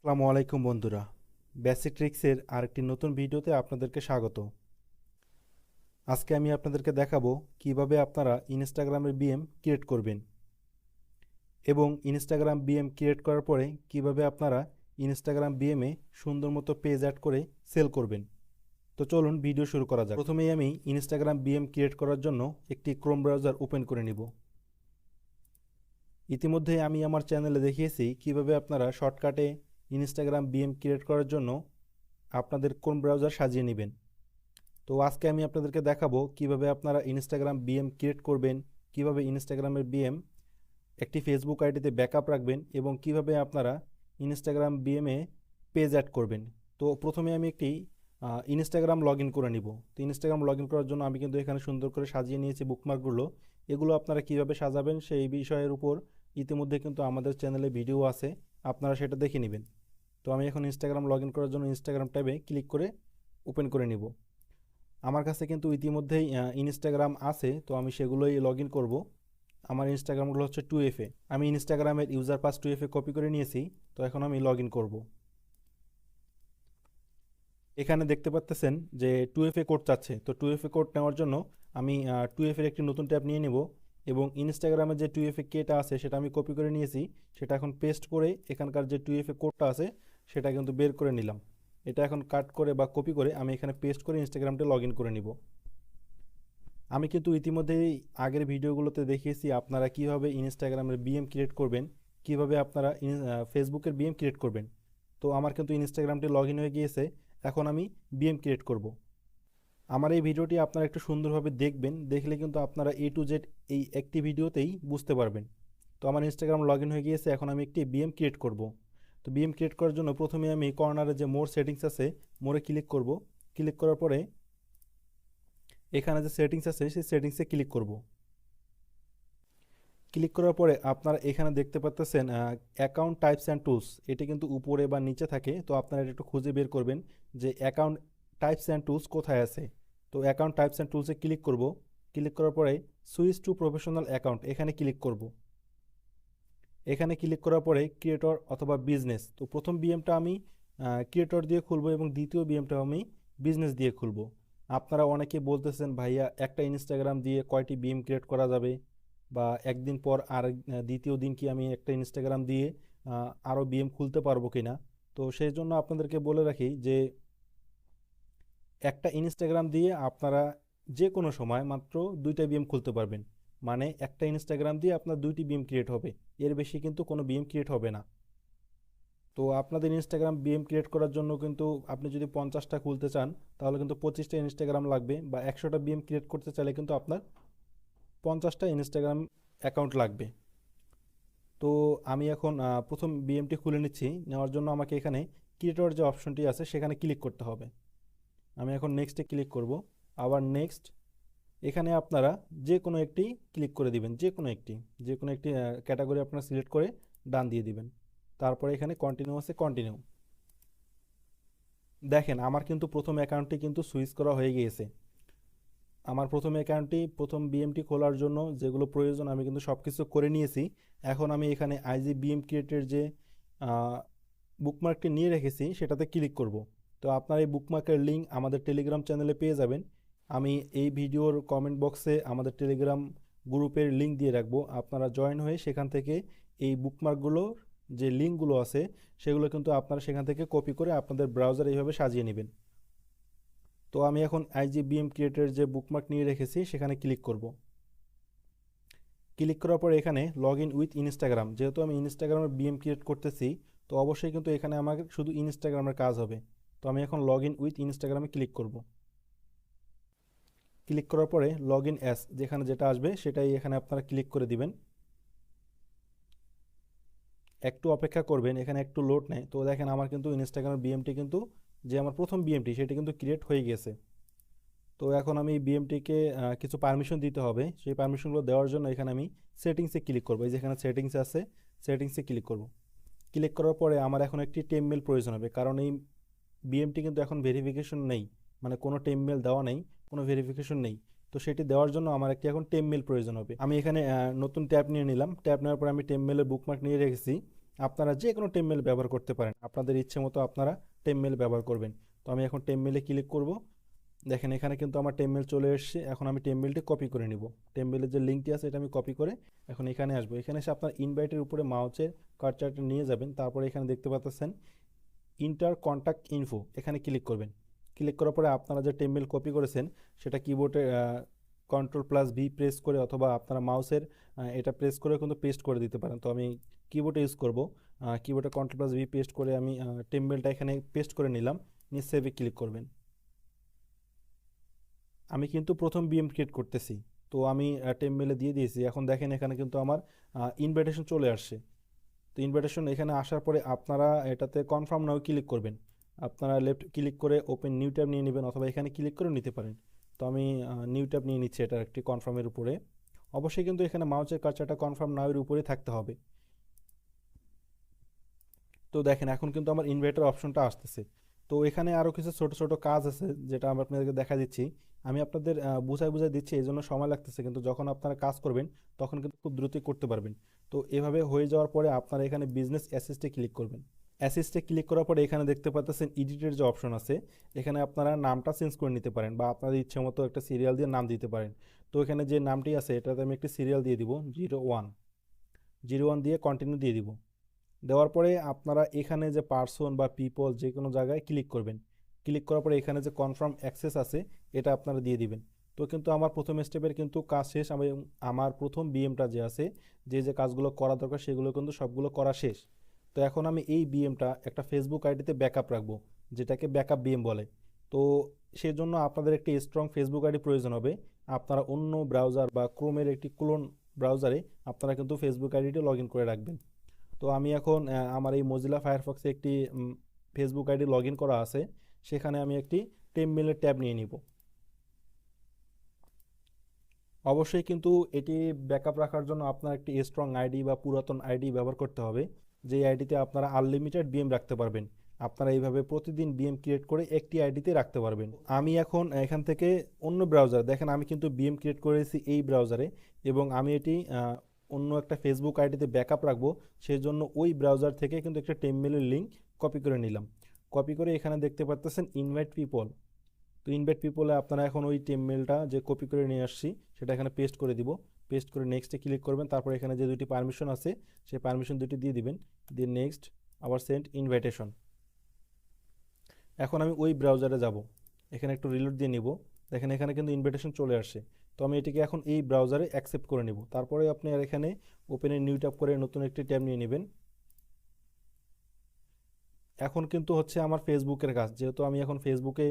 আসসালামু আলাইকুম বন্ধুরা, বেসিক ট্রিক্সের আরেকটি নতুন ভিডিওতে আপনাদেরকে স্বাগত। আজকে আমি আপনাদেরকে দেখাবো কিভাবে আপনারা ইনস্টাগ্রামের বিএম ক্রিয়েট করবেন এবং ইনস্টাগ্রাম বিএম ক্রিয়েট করার পরে কিভাবে আপনারা ইনস্টাগ্রাম বিএমে সুন্দর মতো পেজ অ্যাড করে সেল করবেন। তো চলুন ভিডিও শুরু করা যাক। প্রথমেই আমি ইনস্টাগ্রাম বিএম ক্রিয়েট করার জন্য একটি ক্রোম ব্রাউজার ওপেন করে নিব। ইতিমধ্যে আমি আমার চ্যানেলে দেখিয়েছি কিভাবে আপনারা শর্টকাটে ইনস্টাগ্রাম বিএম ক্রিয়েট করার জন্য আপনাদের কোন ব্রাউজার সাজিয়ে নেবেন। তো আজকে আমি আপনাদেরকে দেখাবো কিভাবে আপনারা ইনস্টাগ্রাম বিএম ক্রিয়েট করবেন, কিভাবে ইনস্টাগ্রামের বিএম একটি ফেসবুক আইডিতে ব্যাকআপ রাখবেন এবং কিভাবে আপনারা ইনস্টাগ্রাম বিএমে পেজ অ্যাড করবেন। তো প্রথমে আমি একটি ইনস্টাগ্রাম লগ ইন করে নিব। তো ইনস্টাগ্রাম লগ ইন করার জন্য আমি কিন্তু এখানে সুন্দর করে সাজিয়ে নিয়েছি বুকমার্কগুলো। এগুলো আপনারা কিভাবে সাজাবেন সেই বিষয়ের উপর ইতিমধ্যে কিন্তু আমাদের চ্যানেলে ভিডিও আছে, আপনারা সেটা দেখে নেবেন। তো আমি এখন ইনস্টাগ্রাম লগ ইন করার জন্য ইনস্টাগ্রাম ট্যাবে ক্লিক করে ওপেন করে নিব। আমার কাছে কিন্তু ইতিমধ্যেই ইনস্টাগ্রাম আছে, তো আমি সেগুলোই লগ ইন করবো। আমার ইনস্টাগ্রামগুলো হচ্ছে 2FA। আমি ইনস্টাগ্রামের ইউজার পাস 2FA কপি করে নিয়েছি। তো এখন আমি লগ ইন করবো। এখানে দেখতে পাচ্তেছেন যে 2FA কোড চাচ্ছে। তো 2FA কোড নেওয়ার জন্য আমি 2FA একটি নতুন ট্যাব নিয়ে নেব এবং ইনস্টাগ্রামের যে 2FA কেটা আছে সেটা আমি কপি করে নিয়েছি। সেটা এখন পেস্ট করে এখানকার যে 2FA কোডটা আছে সেটা কিন্তু বের করে নিলাম। এটা এখন কাট করে বা কপি করে আমি এখানে পেস্ট করে ইনস্টাগ্রামটা লগ ইন করে নিব। আমি কিন্তু ইতিমধ্যেই আগের ভিডিওগুলোতে দেখিয়েছি আপনারা কিভাবে ইনস্টাগ্রামের বিএম ক্রিয়েট করবেন, কিভাবে আপনারা ফেসবুকের বিএম ক্রিয়েট করবেন। তো আমার কিন্তু ইনস্টাগ্রামটি লগ ইন হয়ে গিয়েছে। এখন আমি বিএম ক্রিয়েট করব। আমার এই ভিডিওটি আপনারা একটু সুন্দরভাবে দেখবেন, দেখলে কিন্তু আপনারা A to Z এই একটি ভিডিওতেই বুঝতে পারবেন। তো আমার ইনস্টাগ্রাম লগ ইন হয়ে গিয়েছে। এখন আমি একটি বিএম ক্রিয়েট করব। তো বিএম ক্রিয়েট করার জন্য প্রথমে আমি কর্নারে যে মোর সেটিংস আছে মোরে ক্লিক করব। ক্লিক করার পরে এখানে যে সেটিংস আছে সেই সেটিংসে ক্লিক করব। ক্লিক করার পরে আপনারা এখানে দেখতে পাচ্ছেন অ্যাকাউন্ট টাইপস অ্যান্ড টুলস। এটি কিন্তু উপরে বা নিচে থাকে, তো আপনারা এটা একটু খুঁজে বের করবেন যে অ্যাকাউন্ট টাইপস অ্যান্ড টুলস কোথায় আছে। তো অ্যাকাউন্ট টাইপস অ্যান্ড টুলসে ক্লিক করব। ক্লিক করার পরে সুইচ টু প্রফেশনাল অ্যাকাউন্ট এখানে ক্লিক করব। এখানে ক্লিক করার পরে ক্রিয়েটর অথবা বিজনেস, তো প্রথম বিএমটা আমি ক্রিয়েটর দিয়ে খুলবো এবং দ্বিতীয় বিএমটা আমি বিজনেস দিয়ে খুলবো। আপনারা অনেকে বলতেছেন ভাইয়া একটা ইনস্টাগ্রাম দিয়ে কয়টি বিএম ক্রিয়েট করা যাবে, বা একদিন পর আর দ্বিতীয় দিন কি আমি একটা ইনস্টাগ্রাম দিয়ে আরও বিএম খুলতে পারবো কিনা। তো সেই জন্য আপনাদেরকে বলে রাখি যে একটা ইনস্টাগ্রাম দিয়ে আপনারা যে কোনো সময় মাত্র দুইটা বিএম খুলতে পারবেন। মানে একটা ইনস্টাগ্রাম দিয়ে আপনার দুইটি বিএম ক্রিয়েট হবে, এর বেশি কিন্তু কোনো বিএম ক্রিয়েট হবে না। তো আপনাদের ইনস্টাগ্রাম বিএম ক্রিয়েট করার জন্য কিন্তু আপনি যদি 50টা খুলতে চান তাহলে কিন্তু 25টা ইনস্টাগ্রাম লাগবে, বা 100টা বিএম ক্রিয়েট করতে চাইলে কিন্তু আপনার 50টা ইনস্টাগ্রাম অ্যাকাউন্ট লাগবে। তো আমি এখন প্রথম বিএমটি খুলে নিচ্ছি। নেওয়ার জন্য আমাকে এখানে ক্রিয়েটর যে অপশনটি আছে সেখানে ক্লিক করতে হবে। আমি এখন নেক্সটে ক্লিক করব। আবার নেক্সট, এখানে আপনারা যে কোনো একটি ক্লিক করে দিবেন, যে কোনো একটি ক্যাটাগরি আপনারা সিলেক্ট করে ডান দিয়ে দিবেন। তারপরে এখানে কন্টিনিউ আছে, কন্টিনিউ। দেখেন আমার কিন্তু প্রথম অ্যাকাউন্টটি কিন্তু সুইচ করা হয়ে গিয়েছে। আমার প্রথম অ্যাকাউন্টটি প্রথম বিএমটি খোলার জন্য যেগুলো প্রয়োজন আমি কিন্তু সব কিছু করে নিয়েছি। এখন আমি এখানে আইজি বিএম ক্রিয়েটের যে বুকমার্কটি নিয়ে রেখেছি সেটাতে ক্লিক করব। তো আপনার এই বুকমার্কের লিঙ্ক আমাদের টেলিগ্রাম চ্যানেলে পেয়ে যাবেন। আমি এই ভিডিওর কমেন্ট বক্সে আমাদের টেলিগ্রাম গ্রুপের লিঙ্ক দিয়ে রাখবো। আপনারা জয়েন হয়ে সেখান থেকে এই বুকমার্কগুলোর যে লিঙ্কগুলো আছে সেগুলো কিন্তু আপনারা সেখান থেকে কপি করে আপনাদের ব্রাউজার এইভাবে সাজিয়ে নেবেন। তো আমি এখন আইজিবিএম ক্রিয়েটের যে বুকমার্ক নিয়ে রেখেছি সেখানে ক্লিক করব। ক্লিক করার পর এখানে লগ ইন উইথ ইনস্টাগ্রাম, যেহেতু আমি ইনস্টাগ্রামের বিএম ক্রিয়েট করতেছি তো অবশ্যই কিন্তু এখানে আমাকে শুধু ইনস্টাগ্রামের কাজ হবে। তো আমি এখন লগ ইন উইথ ইনস্টাগ্রামে ক্লিক করব। ক্লিক করার পরে লগ ইন অ্যাস যেখানে যেটা আসবে সেটাই এখানে আপনারা ক্লিক করে দিবেন। একটু অপেক্ষা করবেন, এখানে একটু লোড নেয়। তো দেখেন আমার কিন্তু ইনস্টাগ্রামের বিএমটি কিন্তু যে আমার প্রথম বিএমটি সেটি কিন্তু ক্রিয়েট হয়ে গেছে। তো এখন আমি বিএমটিকে কিছু পারমিশন দিতে হবে। সেই পারমিশনগুলো দেওয়ার জন্য এখানে আমি সেটিংসে ক্লিক করবো। এই যেখানে সেটিংস আছে সেটিংসে ক্লিক করব। ক্লিক করার পরে আমার এখন একটি টেমমেল প্রয়োজন হবে, কারণ এই বিএমটি কিন্তু এখন ভেরিফিকেশন নেই, মানে কোনো টেমমেল দেওয়া নেই, কোনো ভেরিফিকেশন নেই। তো সেটি দেওয়ার জন্য আমার একটি এখন টেমমেল প্রয়োজন হবে। আমি এখানে নতুন ট্যাব নিয়ে নিলাম। ট্যাব নেওয়ার পরে আমি টেমমেলের বুকমার্ক নিয়ে রেখেছি। আপনারা যে কোনো টেমমেল ব্যবহার করতে পারেন, আপনাদের ইচ্ছে মতো আপনারা টেমমেল ব্যবহার করবেন। তো আমি এখন টেমমেলে ক্লিক করব। দেখেন এখানে কিন্তু আমার টেমমেল চলে এসেছে। এখন আমি টেমমেলটি কপি করে নিব। টেমমেলের যে লিঙ্কটি আছে এটা আমি কপি করে এখন এখানে আসবো। এখানে এসে আপনার ইনভাইটের উপরে মাউসের কার্সারটা নিয়ে যাবেন, তারপরে এখানে দেখতে পাচ্ছেন ইন্টার কন্ট্যাক্ট ইনফো, এখানে ক্লিক করবেন। ক্লিক করার পরে আপনারা যে টেমমেল কপি করেছেন সেটা কিবোর্ডে Ctrl+V প্রেস করে অথবা আপনারা মাউসের এটা প্রেস করে কিন্তু পেস্ট করে দিতে পারেন। তো আমি কিবোর্ডে ইউজ করব। কিবোর্ডে Ctrl+V পেস্ট করে আমি টেমমেলটা এখানে পেস্ট করে নিলাম। নিয়ে সেভে ক্লিক করবেন। আমি কিন্তু প্রথম বিএম ক্রিয়েট করতেছি, তো আমি টেমমেলে দিয়ে দিয়েছি। এখন দেখেন এখানে কিন্তু আমার ইনভাইটেশন চলে আসছে। তো ইনভাইটেশন এখানে আসার পরে আপনারা এটাতে কনফার্ম নাও ক্লিক করবেন। আপনারা লেফট ক্লিক করে ওপেন নিউ ট্যাব নিয়ে নেবেন অথবা এখানে ক্লিক করে নিতে পারেন। তো আমি নিউ ট্যাব নিয়ে নিচ্ছি এটা একটি কনফার্মের উপরে। অবশ্যই কিন্তু এখানে মাউসের কার্সারটা কনফার্ম নাও এর উপরে থাকতে হবে। তো দেখেন এখন কিন্তু আমার ইনভার্টার অপশনটা আসতেছে। তো এখানে আরও কিছু ছোট ছোট কাজ আছে যেটা আমি আপনাদেরকে দেখা দিচ্ছি। আমি আপনাদের বুঝাই বুঝাই দিচ্ছি, এই জন্য সময় লাগতেছে, কিন্তু যখন আপনারা কাজ করবেন তখন কিন্তু খুব দ্রুতই করতে পারবেন। তো এভাবে হয়ে যাওয়ার পরে আপনারা এখানে বিজনেস অ্যাসিস্টে ক্লিক করবেন। অ্যাসিস্টে ক্লিক করার পরে এখানে দেখতে পাচ্ছেন এডিটের যে অপশন আছে, এখানে আপনারা নামটা চেঞ্জ করে নিতে পারেন বা আপনাদের ইচ্ছে মতো একটা সিরিয়াল দিয়ে নাম দিতে পারেন। তো এখানে যে নামটি আছে এটাতে আমি একটি সিরিয়াল দিয়ে দিব 01 দিয়ে কন্টিনিউ দিয়ে দিব। দেওয়ার পরে আপনারা এখানে যে পার্সন বা পিপল যে কোনো জায়গায় ক্লিক করবেন। ক্লিক করার পরে এখানে যে কনফার্ম অ্যাক্সেস আছে এটা আপনারা দিয়ে দিবেন। তো কিন্তু আমার প্রথম স্টেপের কিন্তু কাজ শেষ। আমি আমার প্রথম বিএমটা যে আছে, যে যে কাজগুলো করা দরকার সেগুলো কিন্তু সবগুলো করা শেষ। তো এখন আমি এই বিএমটা একটা ফেসবুক আইডিতে ব্যাকআপ রাখবো, যেটাকে ব্যাকআপ বিএম বলে। তো সেই জন্য আপনাদের একটি স্ট্রং ফেসবুক আইডি প্রয়োজন হবে। আপনারা অন্য ব্রাউজার বা ক্রোমের একটি ক্লোন ব্রাউজারে আপনারা কিন্তু ফেসবুক আইডিটি লগ ইন করে রাখবেন। তো আমি এখন আমার এই মজিলা ফায়ারফক্সে একটি ফেসবুক আইডি লগ ইন করা আছে, সেখানে আমি একটি টেমমেলের ট্যাব নিয়ে নিব। অবশ্যই কিন্তু এটি ব্যাকআপ রাখার জন্য আপনার একটি স্ট্রং আইডি বা পুরাতন আইডি ব্যবহার করতে হবে, যে আইডিতে আপনারা আনলিমিটেড বিএম রাখতে পারবেন। আপনারা এইভাবে প্রতিদিন বিএম ক্রিয়েট করে একটি আইডিতে রাখতে পারবেন। আমি এখন এখান থেকে অন্য ব্রাউজার, দেখেন আমি কিন্তু বিএম ক্রিয়েট করেছি এই ব্রাউজারে, এবং আমি এটি অন্য একটা ফেসবুক আইডিতে ব্যাকআপ রাখবো। সেই জন্য ওই ব্রাউজার থেকে কিন্তু একটা টেমমেলের লিঙ্ক কপি করে নিলাম। কপি করে এখানে দেখতে পাচ্ছেন ইনভাইট পিপল। তো ইনভাইট পিপলে আপনারা এখন ওই টেমমেলটা যে কপি করে নিয়ে আসছি সেটা এখানে পেস্ট করে দিব। পেস্ট করে নেক্সটে ক্লিক করবেন। তারপর এখানে যে দুটি পারমিশন আছে সেই পারমিশন দুটি দিয়ে দিবেন। দিয়ে নেক্সট, আবার সেন্ড ইনভাইটেশন। এখন আমি ওই ব্রাউজারে যাব, এখানে একটু রিলোড দিয়ে নিব। দেখেন এখানে কিন্তু ইনভাইটেশন চলে আসছে। তো আমি এটিকে এখন এই ব্রাউজারে অ্যাকসেপ্ট করে নিব। তারপরে আপনি আর এখানে ওপেনে নিউ ট্যাব করে নতুন একটি ট্যাব নিয়ে নেবেন। এখন কিন্তু হচ্ছে আমার ফেসবুকের কাজ, যেহেতু আমি এখন ফেসবুকে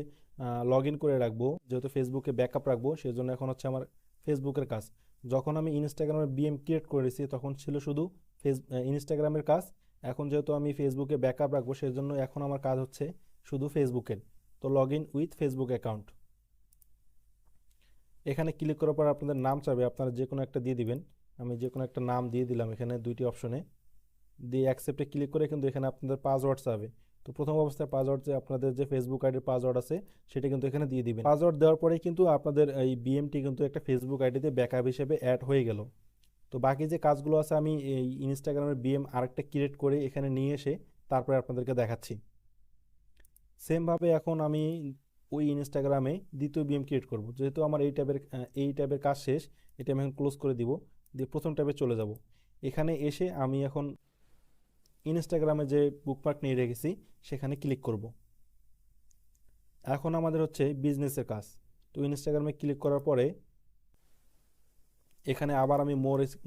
লগ ইন করে রাখবো, যেহেতু ফেসবুকে ব্যাকআপ রাখবো, সেই জন্য এখন হচ্ছে আমার ফেসবুকের কাজ। যখন আমি ইনস্টাগ্রামে বিএম ক্রিয়েট করেছি তখন ছিল শুধু ইনস্টাগ্রামের কাজ। এখন যেহেতু আমি ফেসবুকে ব্যাকআপ রাখবো সেই জন্য এখন আমার কাজ হচ্ছে শুধু ফেসবুকের। তো log in with Facebook account, এখানে ক্লিক করার পর আপনাদের নাম চাবে, আপনারা যে কোনো একটা দিয়ে দিবেন। আমি যে কোনো একটা নাম দিয়ে দিলাম এখানে দুইটি অপশনে। দিয়ে অ্যাকসেপ্টে ক্লিক করে কিন্তু এখানে আপনাদের পাসওয়ার্ড চাবে। তো প্রথম অবস্থায় পাসওয়ার্ড, যে আপনাদের যে ফেসবুক আইডির পাসওয়ার্ড আছে সেটা কিন্তু এখানে দিয়ে দিবেন। পাসওয়ার্ড দেওয়ার পরেই কিন্তু আপনাদের এই বিএমটি কিন্তু একটা ফেসবুক আইডিতে ব্যাকআপ হিসেবে অ্যাড হয়ে গেল। তো বাকি যে কাজগুলো আছে আমি এই ইনস্টাগ্রামের বিএম আরেকটা ক্রিয়েট করে এখানে নিয়ে এসে তারপরে আপনাদেরকে দেখাচ্ছি। সেমভাবে এখন আমি ওই ইনস্টাগ্রামে দ্বিতীয় বিএম ক্রিয়েট করব। যেহেতু আমার এই ট্যাবের কাজ শেষ, এটা আমি এখন ক্লোজ করে দিব। দিয়ে প্রথম ট্যাবে চলে যাব। এখানে এসে আমি এখন ইনস্টাগ্রামে যে বুকমার্ক নিয়ে রেখেছি সেখানে ক্লিক করব। এখন আমাদের হচ্ছে বিজনেসের কাজ। তো ইনস্টাগ্রামে ক্লিক করার পরে এখানে আবার আমি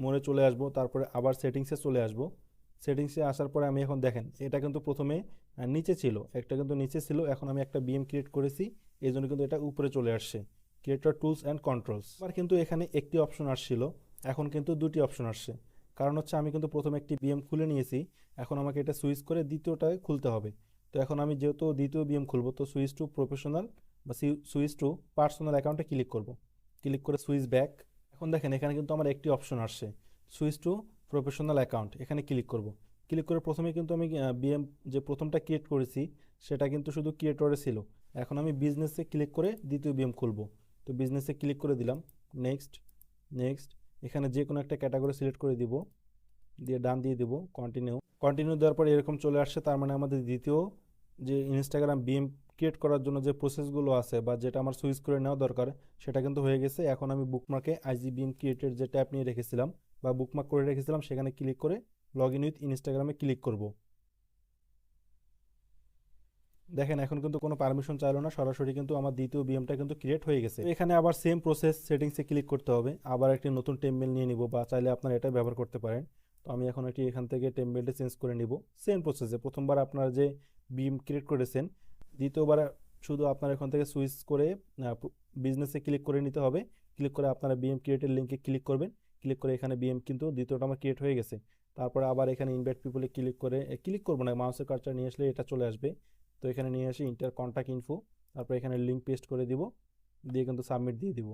মোরে চলে আসব, তারপরে আবার সেটিংসে চলে আসব। সেটিংসে আসার পরে আমি এখন দেখেন এটা কিন্তু প্রথমে নিচে ছিল, একটা কিন্তু নিচে ছিল, এখন আমি একটা বিএম ক্রিয়েট করেছি এই জন্য কিন্তু এটা উপরে চলে আসছে। ক্রিয়েটর টুলস অ্যান্ড কন্ট্রোলস, আবার কিন্তু এখানে একটি অপশন আসছিল, এখন কিন্তু দুটি অপশন আসছে। কারণ হচ্ছে আমি কিন্তু প্রথমে একটি বিএম খুলে নিয়েছি, এখন আমাকে এটা সুইচ করে দ্বিতীয়টায় খুলতে হবে। তো এখন আমি যেহেতু দ্বিতীয় বিএম খুলবো, তো সুইচ টু প্রফেশনাল বা সুইচ টু পার্সোনাল অ্যাকাউন্টে ক্লিক করব। ক্লিক করে সুইচ ব্যাক। এখন দেখেন এখানে কিন্তু আমার একটি অপশন আসছে, সুইচ টু প্রফেশনাল অ্যাকাউন্ট, এখানে ক্লিক করব। ক্লিক করে প্রথমে কিন্তু আমি বিএম যে প্রথমটা ক্রিয়েট করেছি সেটা কিন্তু শুধু ক্রিয়েটরে ছিল। এখন আমি বিজনেসে ক্লিক করে দ্বিতীয় বিএম খুলব। তো বিজনেসে ক্লিক করে দিলাম। নেক্সট, নেক্সট, এখানে যে কোনো একটা ক্যাটাগরি সিলেক্ট করে দিব। দিয়ে ডান দিয়ে দেবো, কন্টিনিউ। কন্টিনিউ দেওয়ার পরে এরকম চলে আসছে, তার মানে আমাদের দ্বিতীয় যে ইনস্টাগ্রাম বিএম ক্রিয়েট করার জন্য যে প্রসেসগুলো আছে বা যেটা আমার সুইচ করে নেওয়া দরকার সেটা কিন্তু হয়ে গেছে। এখন আমি বুকমার্কে আইজি বিএম ক্রিয়েটের যে ট্যাব নিয়ে রেখেছিলাম বা বুকমার্ক করে রেখেছিলাম সেখানে ক্লিক করে লগ ইন উইথ ইনস্টাগ্রামে ক্লিক করব। দেখেন এখন কিন্তু কোনো পারমিশন চাইলো না, সরাসরি কিন্তু আমার দ্বিতীয় বিএমটা কিন্তু ক্রিয়েট হয়ে গেছে। এখানে আবার সেম প্রসেস, সেটিংসে ক্লিক করতে হবে, আবার একটি নতুন টেমমেল নিয়ে নিব বা চাইলে আপনারা এটা ব্যবহার করতে পারেন। তো আমি এখন এটি এখান থেকে টেমমেলটা চেঞ্জ করে নিব। সেম প্রসেসে প্রথমবার আপনারা যে বিএম ক্রিয়েট করেছেন, দ্বিতীয়বার শুধু আপনারা এখান থেকে সুইচ করে বিজনেসে ক্লিক করে নিতে হবে। ক্লিক করে আপনারা বিএম ক্রিয়েটের লিঙ্কে ক্লিক করবেন। ক্লিক করে এখানে বিএম কিন্তু দ্বিতীয়টা আমার ক্রিয়েট হয়ে গেছে। তারপরে আবার এখানে ইনভাইট পিপলে ক্লিক করবো না, মাউসের কার্সার নিয়ে আসলে এটা চলে আসবে। তো এখানে নিয়ে আসি ইন্টার কন্ট্যাক্ট ইনফো, তারপর এখানে লিঙ্ক পেস্ট করে দিব, দিয়ে কিন্তু সাবমিট দিয়ে দিব।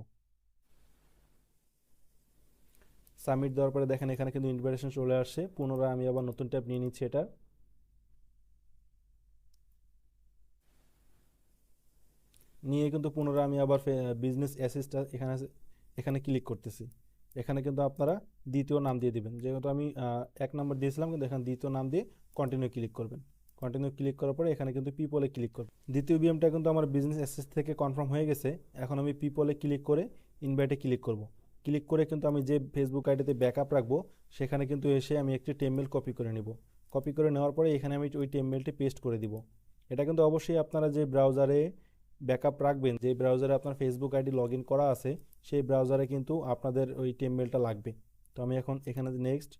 সাবমিট দেওয়ার পরে দেখেন এখানে কিন্তু ইনভাইটেশন চলে আসছে। পুনরায় আমি আবার নতুন ট্যাব নিয়ে নিচ্ছি, এটা নিয়ে কিন্তু পুনরায় আমি আবার বিজনেস অ্যাসিস্ট্যান্ট এখানে ক্লিক করতেছি। এখানে কিন্তু আপনারা দ্বিতীয় নাম দিয়ে দিবেন, যেহেতু আমি 1 নম্বর দিয়েছিলাম, কিন্তু এখানে দ্বিতীয় নাম দিয়ে কন্টিনিউ ক্লিক করবেন। কন্টিনিউ ক্লিক করার পরে এখানে কিন্তু পিপলে ক্লিক করবেন। দ্বিতীয় বিএমটা কিন্তু আমার বিজনেস অ্যাসেস থেকে কনফার্ম হয়ে গেছে। এখন আমি পিপলে ক্লিক করে ইনভাইটে ক্লিক করব। ক্লিক করে কিন্তু আমি যে ফেসবুক আইডিতে ব্যাকআপ রাখবো সেখানে কিন্তু এসে আমি একটি টেমমেল কপি করে নিব। কপি করে নেওয়ার পরে এখানে আমি ওই টেমমেলটি পেস্ট করে দিব। এটা কিন্তু অবশ্যই আপনারা যে ব্রাউজারে ব্যাকআপ রাখবেন, যে ব্রাউজারে আপনার ফেসবুক আইডি লগ ইন করা আছে সেই ব্রাউজারে কিন্তু আপনাদের ওই টেমমেলটা লাগবে। তো আমি এখন এখানে নেক্সট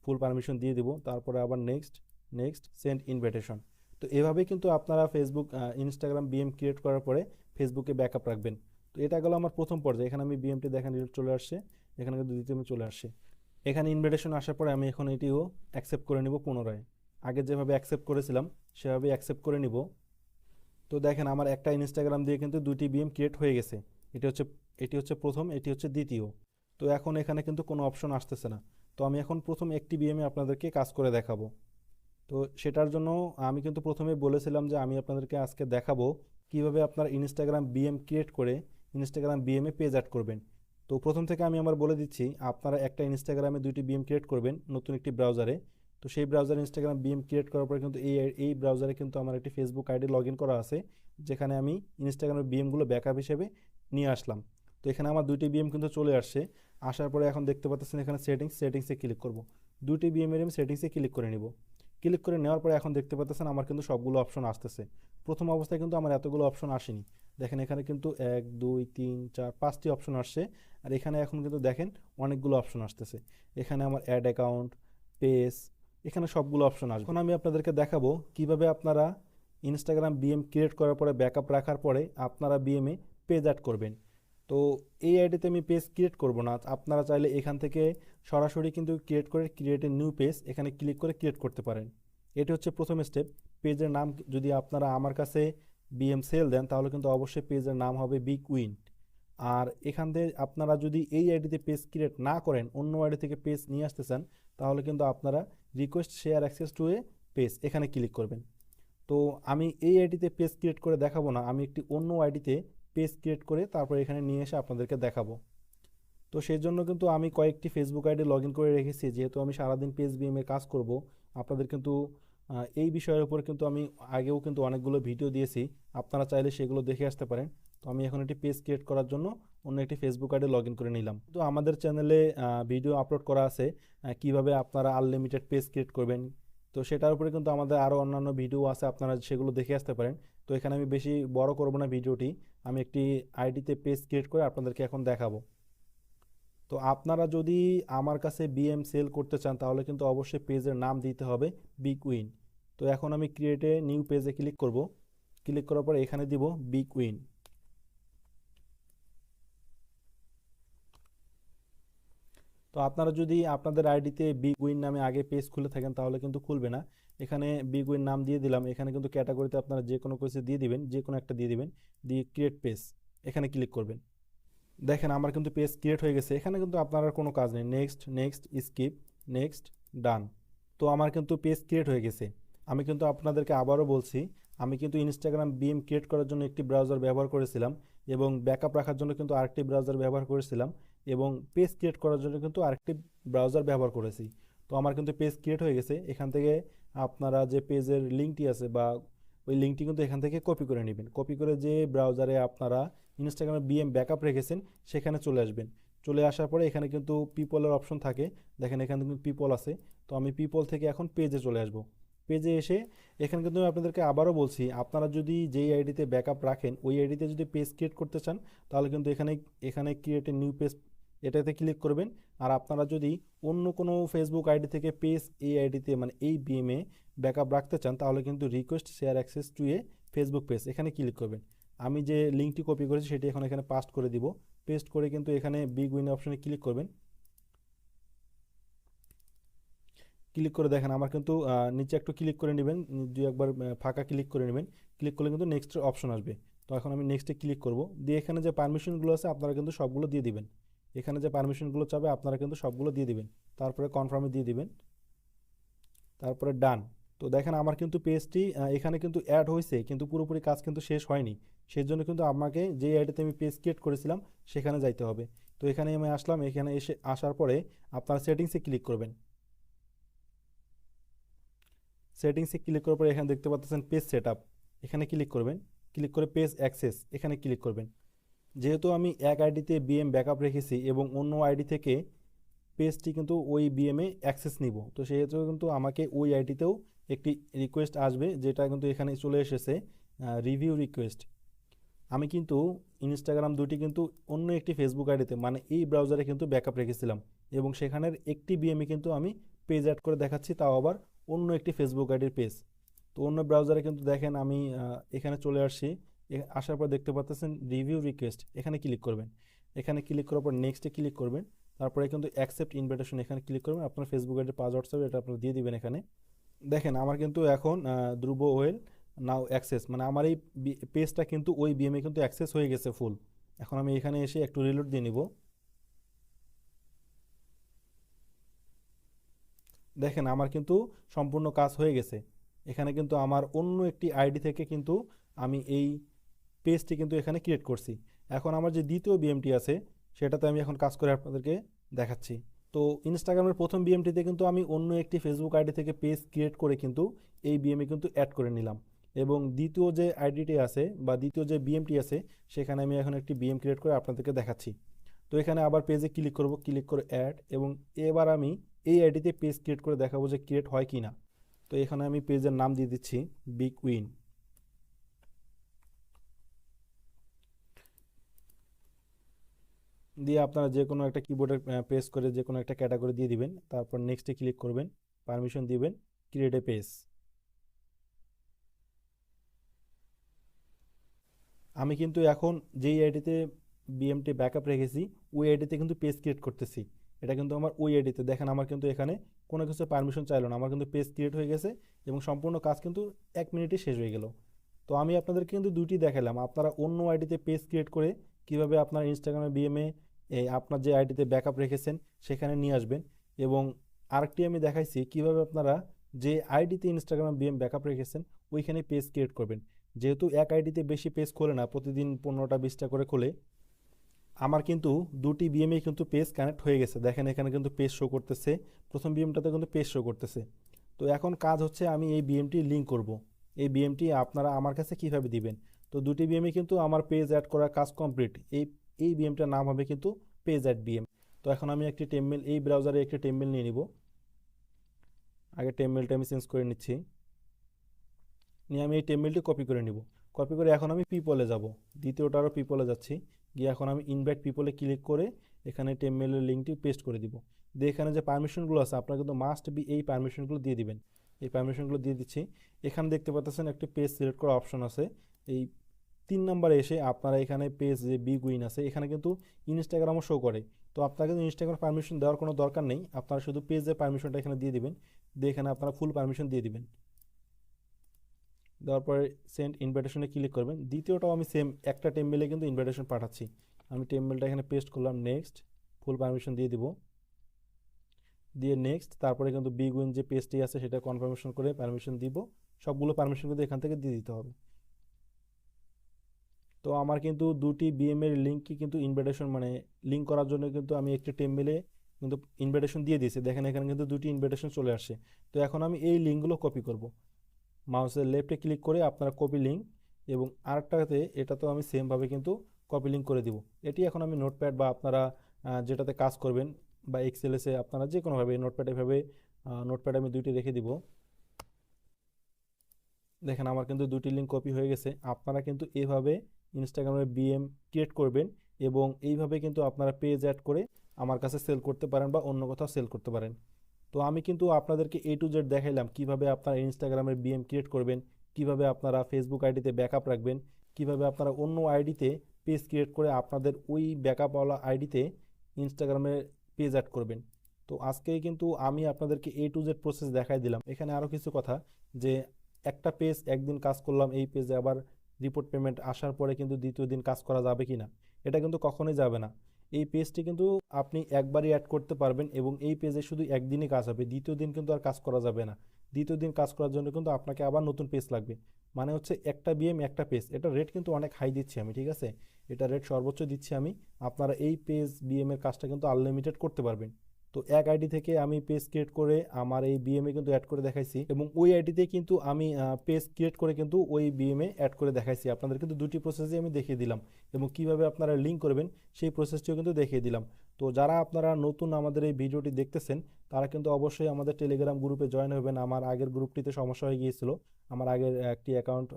ফুল পারমিশন দিয়ে দিব, তারপরে আবার নেক্সট, নেক্সট সেন্ড ইনভাইটেশন। তো এভাবেই কিন্তু আপনারা ফেসবুক ইনস্টাগ্রাম বিএম ক্রিয়েট করার পরে ফেসবুকে ব্যাকআপ রাখবেন। তো এটা গেল আমার প্রথম পর্যায়ে। এখানে আমি বিএমটি দেখেন চলে আসছে, এখানে কিন্তু দ্বিতীয় চলে আসছে। এখানে ইনভাইটেশন আসার পরে আমি এখন এটিও অ্যাকসেপ্ট করে নিব পুনরায়। আগে যেভাবে অ্যাকসেপ্ট করেছিলাম সেভাবে অ্যাকসেপ্ট করে নিব। তো দেখেন আমার একটা ইনস্টাগ্রাম দিয়ে কিন্তু দুটি বিএম ক্রিয়েট হয়ে গেছে। এটি হচ্ছে এটি হচ্ছে প্রথম, এটি হচ্ছে দ্বিতীয়। তো এখন এখানে কিন্তু কোনো অপশন আসতেছে না। তো আমি এখন প্রথম একটি বিএমে আপনাদেরকে কাজ করে দেখাবো। তো সেটার জন্য আমি কিন্তু প্রথমে বলেছিলাম যে আমি আপনাদেরকে আজকে দেখাবো কিভাবে আপনার ইনস্টাগ্রাম বিএম ক্রিয়েট করে ইনস্টাগ্রাম বিএমে পেজ অ্যাড করবেন। তো প্রথম থেকে আমি আমার বলে দিচ্ছি, আপনারা একটা ইনস্টাগ্রামে দুইটি বিএম ক্রিয়েট করবেন নতুন একটি ব্রাউজারে। তো সেই ব্রাউজারে ইনস্টাগ্রাম বিএম ক্রিয়েট করার পরে কিন্তু এই ব্রাউজারে কিন্তু আমার একটি ফেসবুক আইডি লগ ইন করা আছে, যেখানে আমি ইনস্টাগ্রামের বিএমগুলো ব্যাকআপ হিসেবে নিয়ে আসলাম। তো এখানে আমার দুইটি বিএম কিন্তু চলে আসছে। আসার পরে এখন দেখতে পাচ্ছেন এখানে সেটিংসে ক্লিক করব। দুইটি বিএমের আমি সেটিংসে ক্লিক করে নিব। ক্লিক করে নেওয়ার পরে এখন দেখতে পাচ্ছেন আমার কিন্তু সবগুলো অপশন আসতেছে। প্রথম অবস্থায় কিন্তু আমার এতগুলো অপশন আসেনি। দেখেন এখানে কিন্তু 1 2 3 4 5টি অপশন আসছে। আর এখানে এখন কিন্তু দেখেন অনেকগুলো অপশন আসতেছে। এখানে আমার অ্যাড অ্যাকাউন্ট, পেজ, এখানে সবগুলো অপশন আসবে। এখন আমি আপনাদেরকে দেখাবো কিভাবে আপনারা ইনস্টাগ্রাম বিএম ক্রিয়েট করার পরে ব্যাকআপ রাখার পরে আপনারা বিএমে পেজ অ্যাড করবেন। তো এই আইডিতে আমি পেজ ক্রিয়েট করব না, আপনারা চাইলে এখান থেকে সরাসরি কিন্তু ক্রিয়েট এ নিউ পেজ এখানে ক্লিক করে ক্রিয়েট করতে পারেন। এটি হচ্ছে প্রথম স্টেপ। পেজের নাম যদি আপনারা আমার কাছে বিএম সেল দেন তাহলে কিন্তু অবশ্যই পেজের নাম হবে বিগ উইন। আর এখান থেকে আপনারা যদি এই আইডিতে পেজ ক্রিয়েট না করেন, অন্য আইডি থেকে পেজ নিয়ে আসতে চান, তাহলে কিন্তু আপনারা request share access to A page এখানে ক্লিক করবেন। তো আমি এই আইডিতে পেজ ক্রিয়েট করে দেখাবো না, আমি একটি অন্য আইডিতে পেজ ক্রিয়েট করে তারপর এখানে নিয়ে এসে আপনাদেরকে দেখাবো। তো সেই জন্য কিন্তু আমি কয়েকটি ফেসবুক আইডি লগ ইন করে রেখেছি, যেহেতু আমি সারাদিন পেজ বিএমে কাজ করব। আপনাদের কিন্তু এই বিষয়ের উপর কিন্তু আমি আগেও কিন্তু অনেকগুলো ভিডিও দিয়েছি, আপনারা চাইলে সেগুলো দেখে আসতে পারেন। তো আমি এখন একটি পেজ ক্রিয়েট করার জন্য অন্য একটি ফেসবুক আইডি লগ ইন করে নিলাম। তো আমাদের চ্যানেলে ভিডিও আপলোড করা আছে কিভাবে আপনারা আনলিমিটেড পেজ ক্রিয়েট করবেন। তো সেটার উপরে কিন্তু আমাদের আরও অন্যান্য ভিডিও আছে, আপনারা সেগুলো দেখে আসতে পারেন। তো এখানে আমি বেশি বড় করব না ভিডিওটি, আমি একটি আইডিতে পেজ ক্রিয়েট করে আপনাদেরকে এখন দেখাবো। তো আপনারা যদি আমার কাছে বিএম সেল করতে চান তাহলে কিন্তু অবশ্যই পেজের নাম দিতে হবে বিগ উইন। তো এখন আমি ক্রিয়েটে নিউ পেজে ক্লিক করব। ক্লিক করার পর এখানে দিব বিগ উইন। তো আপনারা যদি আপনাদের আইডিতে বিগ উইন নামে আগে পেজ খুলে থাকেন তাহলে কিন্তু খুলবে না। এখানে বিগ উইন নাম দিয়ে দিলাম। এখানে কিন্তু ক্যাটাগরিতে আপনারা যে কোনো কিছু দিয়ে দিবেন, যে কোনো একটা দিয়ে দিবেন, দিয়ে ক্রিয়েট পেজ এখানে ক্লিক করবেন। দেখেন আমার কিন্তু পেজ ক্রিয়েট হয়ে গেছে। এখানে কিন্তু আপনার আর কোনো কাজ নেই, নেক্সট, নেক্সট, স্কিপ, নেক্সট, ডান। তো আমার কিন্তু পেজ ক্রিয়েট হয়ে গেছে। আমি কিন্তু আপনাদেরকে আবারও বলছি, আমি কিন্তু ইনস্টাগ্রাম বিএম ক্রিয়েট করার জন্য একটি ব্রাউজার ব্যবহার করেছিলাম এবং ব্যাকআপ রাখার জন্য কিন্তু আরেকটি ব্রাউজার ব্যবহার করেছিলাম এবং পেজ ক্রিয়েট করার জন্য কিন্তু আরেকটি ব্রাউজার ব্যবহার করেছি। তো আমার কিন্তু পেজ ক্রিয়েট হয়ে গেছে। এখান থেকে আপনারা যে পেজের লিঙ্কটি আছে বা ওই লিঙ্কটি কিন্তু এখান থেকে কপি করে নেবেন। কপি করে যে ব্রাউজারে আপনারা ইনস্টাগ্রামে বিএম ব্যাকআপ রেখেছেন সেখানে চলে আসবেন। চলে আসার পরে এখানে কিন্তু পিপলের অপশন থাকে, দেখেন এখানে কিন্তু পিপল আছে। তো আমি পিপল থেকে এখন পেজে চলে আসব। পেজে এসে এখানে কিন্তু আমি আপনাদেরকে আবারও বলছি, আপনারা যদি যেই আইডিতে ব্যাকআপ রাখেন ওই আইডিতে যদি পেজ ক্রিয়েট করতে চান তাহলে কিন্তু এখানে এখানে ক্রিয়েট এ নিউ পেজ এটাতে ক্লিক করবেন। আর আপনারা যদি অন্য কোনো ফেসবুক আইডি থেকে পেজ এই আইডিতে মানে এই বিএমএ ব্যাকআপ রাখতে চান তাহলে কিন্তু request share access to A Facebook page এখানে ক্লিক করবেন। আমি যে লিঙ্কটি কপি করেছি সেটি এখন এখানে পাস্ট করে দিব। পেস্ট করে কিন্তু এখানে বিগ উইন অপশনে ক্লিক করবেন। ক্লিক করে দেখেন আমার কিন্তু নিচে একটু ক্লিক করে নেবেন, দুই একবার ফাঁকা ক্লিক করে নেবেন। ক্লিক করলে কিন্তু নেক্সট অপশন আসবে। তো এখন আমি নেক্সটে ক্লিক করব, দিয়ে এখানে যে পারমিশনগুলো আছে আপনারা কিন্তু সবগুলো দিয়ে দিবেন। এখানে যে পারমিশনগুলো চাবে আপনারা কিন্তু সবগুলো দিয়ে দিবেন, তারপরে কনফার্মে দিয়ে দিবেন, তারপরে ডান। তো দেখেন আমার কিন্তু পেজটি এখানে কিন্তু অ্যাড হয়েছে কিন্তু পুরোপুরি কাজ কিন্তু শেষ হয়নি। সেই জন্য কিন্তু আমাকে যে আইডিতে আমি পেজ ক্রিয়েট করেছিলাম সেখানে যাইতে হবে। তো এখানে আমি আসলাম, এখানে এসে আসার পরে আপনারা সেটিংসে ক্লিক করবেন। সেটিংসে ক্লিক করার পরে এখানে দেখতে পাচ্ছেন পেজ সেটআপ, এখানে ক্লিক করবেন। ক্লিক করে পেজ অ্যাক্সেস এখানে ক্লিক করবেন। যেহেতু আমি এক আইডিতে বিএম ব্যাকআপ রেখেছি এবং অন্য আইডি থেকে পেজটি কিন্তু ওই বিএমে অ্যাক্সেস নিব, তো সেহেতু কিন্তু আমাকে ওই আইডিতেও একটি রিকোয়েস্ট আসবে, যেটা কিন্তু এখানে চলে এসেছে রিভিউ রিকোয়েস্ট। আমি কিন্তু ইনস্টাগ্রাম দুটি কিন্তু অন্য একটি ফেসবুক আইডিতে মানে এই ব্রাউজারে কিন্তু ব্যাকআপ রেখেছিলাম এবং সেখানের একটি বিএমে কিন্তু আমি পেজ অ্যাড করে দেখাচ্ছি, তাও আবার অন্য একটি ফেসবুক আইডির পেজ। তো অন্য ব্রাউজারে কিন্তু দেখেন আমি এখানে চলে আসছি। আসার পর দেখতে পাচ্ছেন রিভিউ রিকোয়েস্ট, এখানে ক্লিক করবেন। এখানে ক্লিক করার পর নেক্সটে ক্লিক করবেন। তারপরে কিন্তু অ্যাকসেপ্ট ইনভিটেশন এখানে ক্লিক করবেন। আপনার ফেসবুক আইডির পাসওয়ার্ড হবে এটা আপনারা দিয়ে দিবেন এখানে। দেখেন আমার কিন্তু এখন ধ্রুব ওয়েল নাও অ্যাক্সেস মানে আমার এই পেজটা কিন্তু ওই বিএমএ কিন্তু অ্যাক্সেস হয়ে গেছে ফুল। এখন আমি এখানে এসে একটু রিলোড দিয়ে নিব। দেখেন আমার কিন্তু সম্পূর্ণ কাজ হয়ে গেছে। এখানে কিন্তু আমার অন্য একটি আইডি থেকে কিন্তু আমি এই পেজটি কিন্তু এখানে ক্রিয়েট করছি। এখন আমার যে দ্বিতীয় বিএমটি আছে সেটাতে আমি এখন কাজ করে আপনাদেরকে দেখাচ্ছি। তো ইনস্টাগ্রামের প্রথম বিএমটিতে কিন্তু আমি অন্য একটি ফেসবুক আইডি থেকে পেজ ক্রিয়েট করে কিন্তু এই বিএমএ কিন্তু অ্যাড করে নিলাম, এবং দ্বিতীয় যে আইডিটি আছে বা দ্বিতীয় যে বিএমটি আছে সেখানে আমি এখন একটি বিএম ক্রিয়েট করে আপনাদেরকে দেখাচ্ছি। তো এখানে আবার পেজে ক্লিক করব, ক্লিক করে অ্যাড, এবং এবার আমি এই আইডিতে পেজ ক্রিয়েট করে দেখাবো যে ক্রিয়েট হয় কি না। তো এখানে আমি পেজের নাম দিয়ে দিচ্ছি বিগ উইন। দিয়ে আপনারা যে কোনো একটা কিবোর্ডে প্রেস করে যে কোনো একটা ক্যাটাগরি দিয়ে দিবেন, তারপর নেক্সটে ক্লিক করবেন, পারমিশন দিবেন, ক্রিয়েট এ পেজ। আমি কিন্তু এখন যেই আইডিতে বিএমটি ব্যাকআপ রেখেছি ওই আইডিতে কিন্তু পেজ ক্রিয়েট করতেছি। এটা কিন্তু আমার ওই আইডিতে দেখেন আমার কিন্তু এখানে কোনো কিছু পারমিশন চাইলো না, আমার কিন্তু পেজ ক্রিয়েট হয়ে গেছে এবং সম্পূর্ণ কাজ কিন্তু 1 মিনিটে শেষ হয়ে গেল। তো আমি আপনাদেরকে কিন্তু দুইটি দেখালাম, আপনারা অন্য আইডিতে পেজ ক্রিয়েট করে কিভাবে আপনার ইনস্টাগ্রামে বিএমএ আপনার যে আইডিতে ব্যাকআপ রেখেছেন সেখানে নিয়ে আসবেন, এবং আরেকটি আমি দেখাইছি কিভাবে আপনারা যে আইডিতে ইনস্টাগ্রামে বিএম ব্যাকআপ রেখেছেন ওইখানে পেজ ক্রিয়েট করবেন। যেহেতু এক আইডিতে বেশি পেজ খোলে না, প্রতিদিন 15টা 20টা করে খোলে, আমার কিন্তু দুটি বিএমএ কিন্তু পেজ কানেক্ট হয়ে গেছে। দেখেন এখানে কিন্তু পেজ শো করতেছে, প্রথম বিএমটাতে কিন্তু পেজ শো করতেছে। তো এখন কাজ হচ্ছে আমি এই বিএমটি লিঙ্ক করব। এই বিএমটি আপনারা আমার কাছে কিভাবে দিবেন। তো দুটি বিএমএ কিন্তু আমার পেজ অ্যাড করার কাজ কমপ্লিট। এই বিএমটার নাম হবে কিন্তু পেজ অ্যাড বিএম। তো এখন আমি একটি টেমমেল এই ব্রাউজারে একটি টেমমেল নিয়ে নিব। আগে টেমমেলটা আমি চেঞ্জ করে নিচ্ছি, নিয়ে আমি এই টেমমেলটি কপি করে নিব। কপি করে এখন আমি পিপলে যাব, দ্বিতীয়টারও পিপলে যাচ্ছি। গিয়ে এখন আমি ইনভাইট পিপলে ক্লিক করে এখানে টেমমেলের লিঙ্কটি পেস্ট করে দিব। দিয়ে এখানে যে পারমিশনগুলো আছে আপনারা কিন্তু মাস্ট বি এই পারমিশনগুলো দিয়ে দিবেন। এই পারমিশনগুলো দিয়ে দিচ্ছি। এখানে দেখতে পাচ্ছেন একটি পেজ সিলেক্ট করা অপশন আছে। এই 3 নম্বরে এসে আপনারা এখানে পেজ যে বিগ উইন আছে এখানে কিন্তু ইনস্টাগ্রামও শো করে। তো আপনারা কিন্তু ইনস্টাগ্রাম পারমিশন দেওয়ার কোনো দরকার নেই, আপনারা শুধু পেজের পারমিশনটা এখানে দিয়ে দিবেন। দিয়ে এখানে আপনারা ফুল পারমিশন দিয়ে দিবেন। দেওয়ার পরে সেন্ড ইনভাইটেশনে ক্লিক করবেন। দ্বিতীয়টাও আমি সেম একটা টেমমেলে কিন্তু ইনভাইটেশন পাঠাচ্ছি। আমি টেমমেলটা এখানে পেস্ট করলাম, নেক্সট, ফুল পারমিশন দিয়ে দিব, দিয়ে নেক্সট, তারপরে কিন্তু বিগ উইন যে পেজটি আছে সেটা কনফার্মেশন করে পারমিশন দিব। সবগুলো পারমিশন কিন্তু এখান থেকে দিয়ে দিতে হবে। তো আমার কিন্তু দুটি বিএম এর লিঙ্কই কিন্তু ইনভাইটেশন মানে লিঙ্ক করার জন্য কিন্তু আমি একটি টেমমেলে কিন্তু ইনভাইটেশন দিয়ে দিয়েছি, দেখেন এখানে কিন্তু দুটি ইনভাইটেশন চলে আসছে। তো এখন আমি এই লিঙ্কগুলো কপি করব, মাউসের লেফটে ক্লিক করে আপনারা কপি লিঙ্ক, এবং আরেকটাতে এটা তো আমি সেমভাবে কিন্তু কপি লিঙ্ক করে দিব। এটি এখন আমি নোটপ্যাড বা আপনারা যেটাতে কাজ করবেন বা এক্সেলেসে আপনারা যে কোনোভাবে নোটপ্যাড এভাবে নোটপ্যাড আমি দুইটি রেখে দিব। দেখেন আমার কিন্তু দুটি লিঙ্ক কপি হয়ে গেছে। আপনারা কিন্তু এইভাবে ইনস্টাগ্রামে বিএম ক্রিয়েট করবেন এবং এইভাবে কিন্তু আপনারা পেজ অ্যাড করে আমার কাছে সেল করতে পারেন বা অন্য কোথাও সেল করতে পারেন। তো আমি কিন্তু আপনাদেরকে A to Z দেখাইলাম কিভাবে আপনারা ইনস্টাগ্রামের বিএম ক্রিয়েট করবেন, কিভাবে আপনারা ফেসবুক আইডিতে ব্যাকআপ রাখবেন, কিভাবে আপনারা অন্য আইডিতে পেজ ক্রিয়েট করে আপনাদের ওই ব্যাকআপওয়ালা আইডিতে ইনস্টাগ্রামে পেজ অ্যাড করবেন। তো আজকেই কিন্তু আমি আপনাদেরকে A to Z প্রসেস দেখাই দিলাম। এখানে আরও কিছু কথা, যে একটা পেজ একদিন কাজ করলাম, এই পেজে আবার রিপোর্ট পেমেন্ট আসার পরে কিন্তু দ্বিতীয় দিন কাজ করা যাবে কি না, এটা কিন্তু কখনোই যাবে না। এই পেজটি কিন্তু আপনি একবারই অ্যাড করতে পারবেন এবং এই পেজে শুধু একদিনই কাজ হবে, দ্বিতীয় দিন কিন্তু আর কাজ করা যাবে না। দ্বিতীয় দিন কাজ করার জন্য কিন্তু আপনাকে আবার নতুন পেজ লাগবে। মানে হচ্ছে একটা বিএম একটা পেজ, এটা রেট কিন্তু অনেক হাই দিচ্ছি আমি, ঠিক আছে, এটা রেট সর্বোচ্চ দিচ্ছি আমি। আপনারা এই পেজ বিএম এর কাজটা কিন্তু আনলিমিটেড করতে পারবেন। তো এক আইডি থেকে আমি পেজ ক্রিয়েট করে আমার এই বিএমএ কিন্তু অ্যাড করে দেখাইছি, এবং ওই আইডিতে কিন্তু আমি পেজ ক্রিয়েট করে কিন্তু ওই বিএমএ অ্যাড করে দেখাইছি। আপনাদের কিন্তু দুটি প্রসেসই আমি দেখিয়ে দিলাম, এবং কিভাবে আপনারা লিঙ্ক করবেন সেই প্রসেসটিও কিন্তু দেখিয়ে দিলাম। তো যারা আপনারা নতুন আমাদের এই ভিডিওটি দেখতেছেন, তারা কিন্তু অবশ্যই আমাদের টেলিগ্রাম গ্রুপে জয়েন হবেন। আমার আগের গ্রুপটিতে সমস্যা হয়ে গিয়েছিল, আমার আগের একটি অ্যাকাউন্ট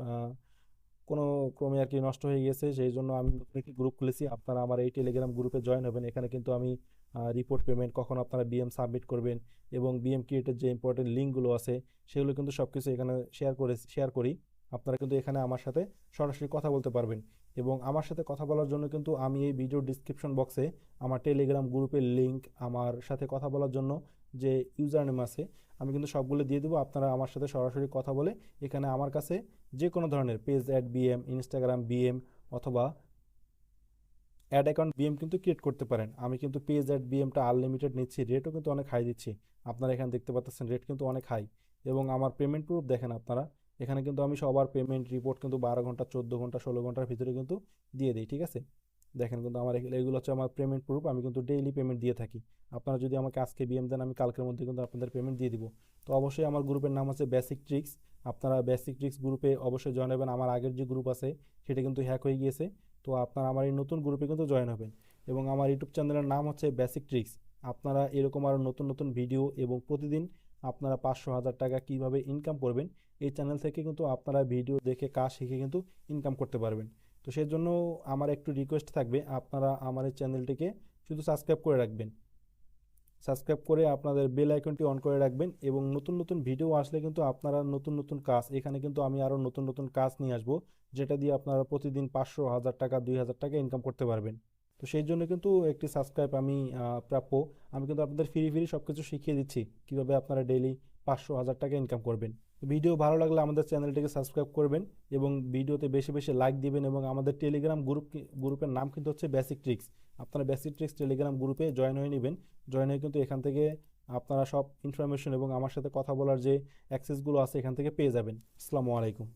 কোনো ক্রমে আর কি নষ্ট হয়ে গেছে, সেই জন্য আমি নতুন একটি গ্রুপ খুলেছি। আপনারা আমার এই টেলিগ্রাম গ্রুপে জয়েন হবেন। এখানে কিন্তু আমি রিপোর্ট পেমেন্ট, কখন আপনারা বিএম সাবমিট করবেন এবং বিএম ক্রিয়েটের যে ইম্পর্টেন্ট লিঙ্কগুলো আছে সেগুলো কিন্তু সব কিছু এখানে শেয়ার করি। আপনারা কিন্তু এখানে আমার সাথে সরাসরি কথা বলতে পারবেন, এবং আমার সাথে কথা বলার জন্য কিন্তু আমি এই ভিডিও ডিসক্রিপশন বক্সে আমার টেলিগ্রাম গ্রুপের লিঙ্ক, আমার সাথে কথা বলার জন্য যে ইউজার নেম আছে, আমি কিন্তু সবগুলো দিয়ে দেবো। আপনারা আমার সাথে সরাসরি কথা বলে এখানে আমার কাছে যে কোনো ধরনের page ad BM, Instagram BM অথবা অ্যাড অ্যাকাউন্ট বিএম কিন্তু ক্রিয়েট করতে পারেন। আমি কিন্তু পেজ অ্যাড বিএমটা আনলিমিটেড নিচ্ছি, রেটও কিন্তু অনেক হাই দিচ্ছি। আপনারা এখানে দেখতে পাচ্ছেন রেট কিন্তু অনেক হাই, এবং আমার পেমেন্ট প্রুফ দেখেন আপনারা, এখানে কিন্তু আমি সবার পেমেন্ট রিপোর্ট কিন্তু 12 ঘন্টা, 14 ঘন্টা, 16 ঘন্টার ভিতরে কিন্তু দিয়ে দিই, ঠিক আছে। দেখেন কিন্তু আমার এগুলো হচ্ছে আমার পেমেন্ট প্রুফ, আমি কিন্তু ডেইলি পেমেন্ট দিয়ে থাকি। আপনারা যদি আমাকে আজকে বিএম দেন, আমি কালকের মধ্যে কিন্তু আপনাদের পেমেন্ট দিয়ে দিব। তো অবশ্যই আমার গ্রুপের নাম আছে বেসিক ট্রিক্স, আপনারা বেসিক ট্রিক্স গ্রুপে অবশ্যই জয়েন হবেন। আমার আগের যে গ্রুপ আছে সেটা কিন্তু হ্যাক হয়ে গিয়েছে, তো আপনারা আমার এই নতুন গ্রুপে কিন্তু জয়েন হবেন। এবং আমার ইউটিউব চ্যানেলের নাম হচ্ছে বেসিক ট্রিক্স। আপনারা এরকম আরও নতুন নতুন ভিডিও এবং প্রতিদিন আপনারা 500,000 টাকা কীভাবে ইনকাম করবেন, এই চ্যানেল থেকে কিন্তু আপনারা ভিডিও দেখে কাজ শিখে কিন্তু ইনকাম করতে পারবেন। তো সেই জন্য আমার একটু রিকোয়েস্ট থাকবে, আপনারা আমার এই চ্যানেলটিকে শুধু সাবস্ক্রাইব করে রাখবেন, সাবস্ক্রাইব করে আপনাদের বেল আইকনটি অন করে রাখবেন, এবং নতুন নতুন ভিডিও আসলে কিন্তু আপনারা নতুন নতুন কাজ, এখানে কিন্তু আমি আরও নতুন নতুন কাজ নিয়ে আসবো, যেটা দিয়ে আপনারা প্রতিদিন 500,000 টাকা, 2,000 টাকা ইনকাম করতে পারবেন। তো সেই জন্য কিন্তু একটি সাবস্ক্রাইব আমি প্রাপ্য। আমি কিন্তু আপনাদের ফ্রি ফ্রি সব কিছু শিখিয়ে দিচ্ছি কীভাবে আপনারা ডেইলি 500,000 টাকা ইনকাম করবেন। ভিডিও ভালো লাগলে আমাদের চ্যানেলটিকে সাবস্ক্রাইব করবেন, এবং ভিডিওতে বেশি বেশি লাইক দিবেন, এবং আমাদের টেলিগ্রাম গ্রুপের নাম কিন্তু হচ্ছে বেসিক ট্রিক্স। আপনারা বেসিক ট্রিক্স টেলিগ্রাম গ্রুপে জয়েন হয়ে নেবেন। জয়েন হয়ে কিন্তু এখান থেকে আপনারা সব ইনফরমেশন এবং আমার সাথে কথা বলার যে অ্যাক্সেসগুলো আছে এখান থেকে পেয়ে যাবেন। আসসালামু আলাইকুম।